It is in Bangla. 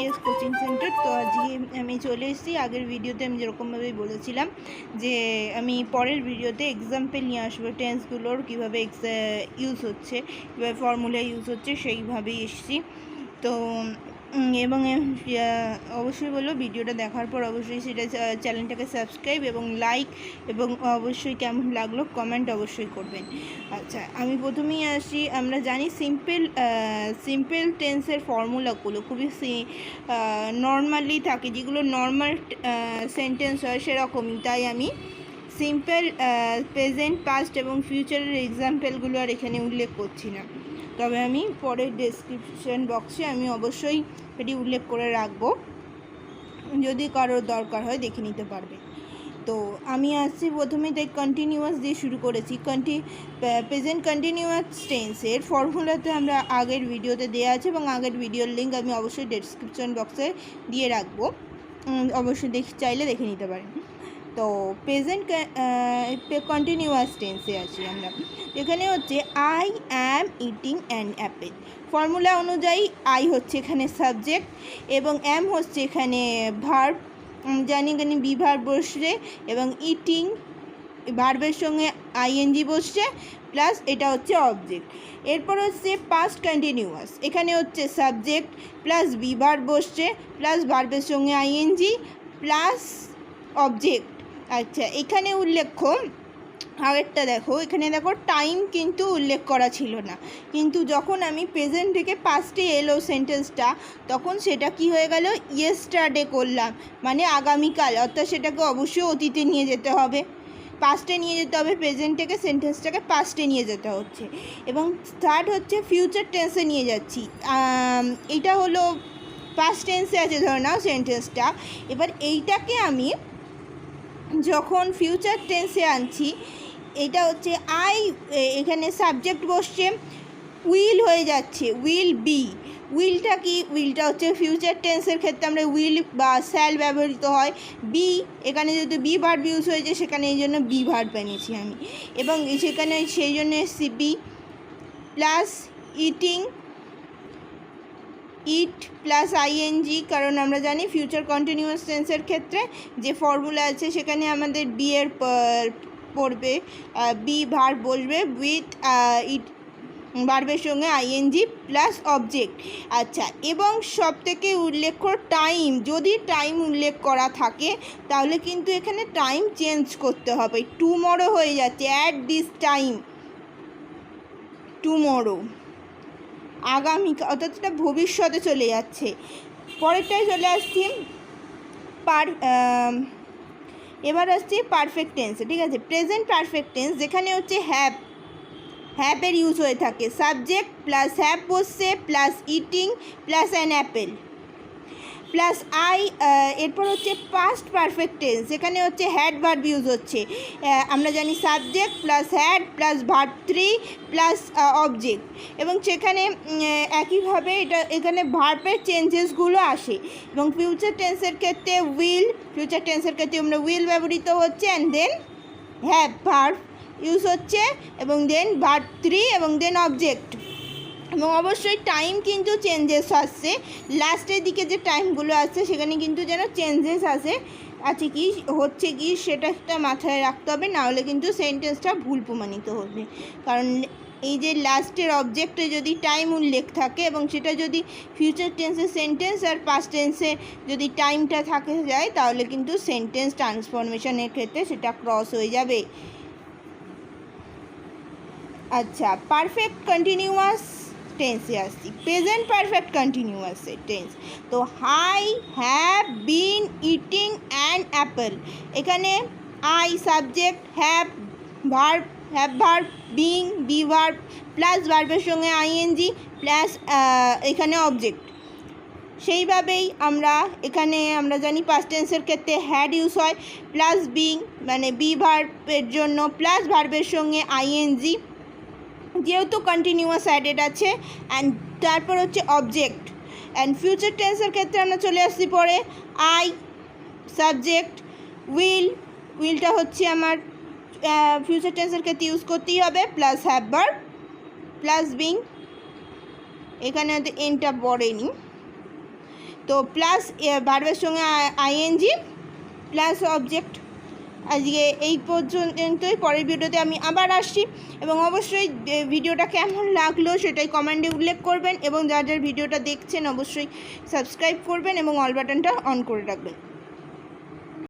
Yes coaching centre. তো আজকে আমি চলে এসেছি। আগের ভিডিওতে আমি যেরকমভাবে বলেছিলাম যে আমি পরের ভিডিওতে এক্সাম্পল নিয়ে আসবো, টেন্সগুলোর কীভাবে ইউজ হচ্ছে, কীভাবে ফর্মুলা ইউজ হচ্ছে, সেইভাবেই এসেছি। তো এবং অবশ্যই বলবো ভিডিওটা দেখার পর অবশ্যই সেটা চ্যানেলটাকে সাবস্ক্রাইব এবং লাইক, এবং অবশ্যই কেমন লাগলো কমেন্ট অবশ্যই করবেন। আচ্ছা, আমি প্রথমেই আসি। আমরা জানি সিম্পল টেন্সের ফর্মুলাগুলো খুবই নর্মালি থাকে, যেগুলো নর্মাল সেন্টেন্স হয় সেরকমই। তাই আমি সিম্পল প্রেজেন্ট, পাস্ট এবং ফিউচারের এক্সাম্পলগুলো আর এখানে উল্লেখ করছি না, তবে আমি পরের ডেসক্রিপশন বক্সে আমি অবশ্যই এটি উল্লেখ করে রাখবো, যদি কারোর দরকার হয় দেখে নিতে পারবে। তো আমি আসছি প্রথমেই তাই কন্টিনিউয়াস দিয়ে শুরু করেছি। প্রেজেন্ট কন্টিনিউয়াস টেন্সের ফর্মুলাতে আমরা আগের ভিডিওতে দেওয়া আছে, এবং আগের ভিডিওর লিঙ্ক আমি অবশ্যই ডেসক্রিপশন বক্সে দিয়ে রাখবো, অবশ্যই চাইলে দেখে নিতে পারেন। তো প্রেজেন্ট কন্টিনিউয়াস টেন্সে আছি আমরা। এখানে হচ্ছে I am eating an Apple. Formula অনুযায়ী আই হচ্ছে এখানে সাবজেক্ট এবং অ্যাম হচ্ছে এখানে ভার্ব। জানি এখানে বি ভার্ব বসছে, এবং ইটিং ভার্বের সঙ্গে আইএনজি বসছে, প্লাস এটা হচ্ছে অবজেক্ট। এরপর হচ্ছে পাস্ট কন্টিনিউয়াস। এখানে হচ্ছে সাবজেক্ট প্লাস বি ভার্ব বসছে, প্লাস ভার্বের সঙ্গে আইএনজি প্লাস অবজেক্ট। আচ্ছা, এখানে উল্লেখ্য আগেরটা দেখো, এখানে দেখো টাইম কিন্তু উল্লেখ করা ছিল না, কিন্তু যখন আমি প্রেজেন্ট থেকে পাস্টে এলো সেন্টেন্সটা, তখন সেটা কি হয়ে গেল, ইয়েস্টারডে করলাম, মানে আগামীকাল, অর্থাৎ সেটাকে অবশ্যই অতীতে নিয়ে যেতে হবে, পাস্টে নিয়ে যেতে হবে। প্রেজেন্ট থেকে সেন্টেন্সটাকে পাস্টে নিয়ে যেতে হচ্ছে। এবং থার্ড হচ্ছে ফিউচার টেন্সে নিয়ে যাচ্ছি। এইটা হলো পাস্ট টেন্সে আছে ধরে নাও সেন্টেন্সটা, এবার এইটাকে আমি যখন ফিউচার টেন্সে আনছি, এটা হচ্ছে আই, এখানে সাবজেক্ট বসছে, উইল হয়ে যাচ্ছে উইল বি। উইলটা কি, উইলটা হচ্ছে ফিউচার টেন্সের ক্ষেত্রে আমরা উইল বা শ্যাল ব্যবহৃত হয়। বি, এখানে যেহেতু বি ভার্ব ইউজ হয়েছে সেখানে এই জন্য বি ভার্ব এনেছি আমি, এবং সেখানে সেই জন্য এসছি বি প্লাস ইটিং, ইট প্লাস আইএনজি, কারণ আমরা জানি ফিউচার কন্টিনিউয়াস টেন্সের ক্ষেত্রে যে ফর্মুলা আছে সেখানে আমাদের বি এর পড়বে, বি ভার্ব বসবে উইথ ইট ভার্বের সঙ্গে আইএনজি প্লাস অবজেক্ট। আচ্ছা, এবং সব থেকে উল্লেখ্য টাইম, যদি টাইম উল্লেখ করা থাকে তাহলে কিন্তু এখানে টাইম চেঞ্জ করতে হবে, টুমরো হয়ে যাচ্ছে, অ্যাট দিস টাইম, টুমরো আগামীকাল, অর্থাৎ এটা ভবিষ্যতে চলে যাচ্ছে। পরেরটায় চলে আসছি এবার আসছি পারফেক্ট টেন্সে। ঠিক আছে, প্রেজেন্ট পারফেক্ট টেন্স যেখানে হচ্ছে হ্যাপের ইউজ হয়ে থাকে, সাবজেক্ট প্লাস হ্যাপ বসছে plus eating plus an Apple plus I. এরপর হচ্ছে পাস্ট পারফেক্ট টেন্স, যেখানে হচ্ছে হ্যাড ভার্ব ইউজ হচ্ছে। আমরা জানি subject plus had plus verb 3 plus object, এবং সেখানে একইভাবে এখানে ভার্বের চেঞ্জেসগুলো আসে। এবং ফিউচার টেন্সের ক্ষেত্রে ফিউচার টেন্সের ক্ষেত্রে আমরা উইল ব্যবহৃত হচ্ছে, and then have verb use হচ্ছে, এবং দেন ভার্ব 3 এবং দেন অবজেক্ট। এবং অবশ্যই টাইম কিন্তু চেঞ্জেস আসছে, লাস্টের দিকে যে টাইমগুলো আসছে সেখানে কিন্তু যেন চেঞ্জেস আছে কি হচ্ছে কি সেটা একটা মাথায় রাখতে হবে, নাহলে কিন্তু সেন্টেন্সটা ভুল প্রমাণিত হবে। কারণ এই যে লাস্টের অবজেক্টে যদি টাইম উল্লেখ থাকে, এবং সেটা যদি ফিউচার টেন্সের সেন্টেন্স আর পাস্ট টেন্সে যদি টাইমটা থাকে যায়, তাহলে কিন্তু সেন্টেন্স ট্রান্সফরমেশনের ক্ষেত্রে সেটা ক্রস হয়ে যাবে। আচ্ছা, পারফেক্ট কন্টিনিউয়াস টেন্সে আসছি, প্রেজেন্ট পারফেক্ট কন্টিনিউয়াস টেন্স। তো I have been eating an apple, এখানে I subject, have verb, being be verb plus ভার্বের সঙ্গে আইএনজি প্লাস এখানে অবজেক্ট। সেইভাবেই আমরা জানি পাস্ট টেন্সের ক্ষেত্রে হ্যাড ইউজ হয়, প্লাস বিং মানে বি ভার্বের জন্য প্লাস ভার্বের সঙ্গে আইএনজি, যেহেতু কন্টিনিউয়াস অ্যাডেড আছে, অ্যান্ড তারপর হচ্ছে অবজেক্ট। অ্যান্ড ফিউচার টেন্সের ক্ষেত্রে আমরা চলে আসছি পরে আই সাবজেক্ট, উইলটা হচ্ছে আমার ফিউচার টেন্সের ক্ষেত্রে ইউজ করতেই হবে, plus have verb plus being, এখানে হয়তো এনটা পড়েনি, তো প্লাস ভার্বের সঙ্গে আইএনজি প্লাস অবজেক্ট। আজকে এই পর্যন্তই, পরের ভিডিওতে আমি আবার আসছি এবং অবশ্যই ভিডিওটা কেমন লাগলো সেটাই কমেন্টে উল্লেখ করবেন এবং যার যার ভিডিওটা দেখছেন অবশ্যই সাবস্ক্রাইব করবেন এবং অল বাটনটা অন করে রাখবেন।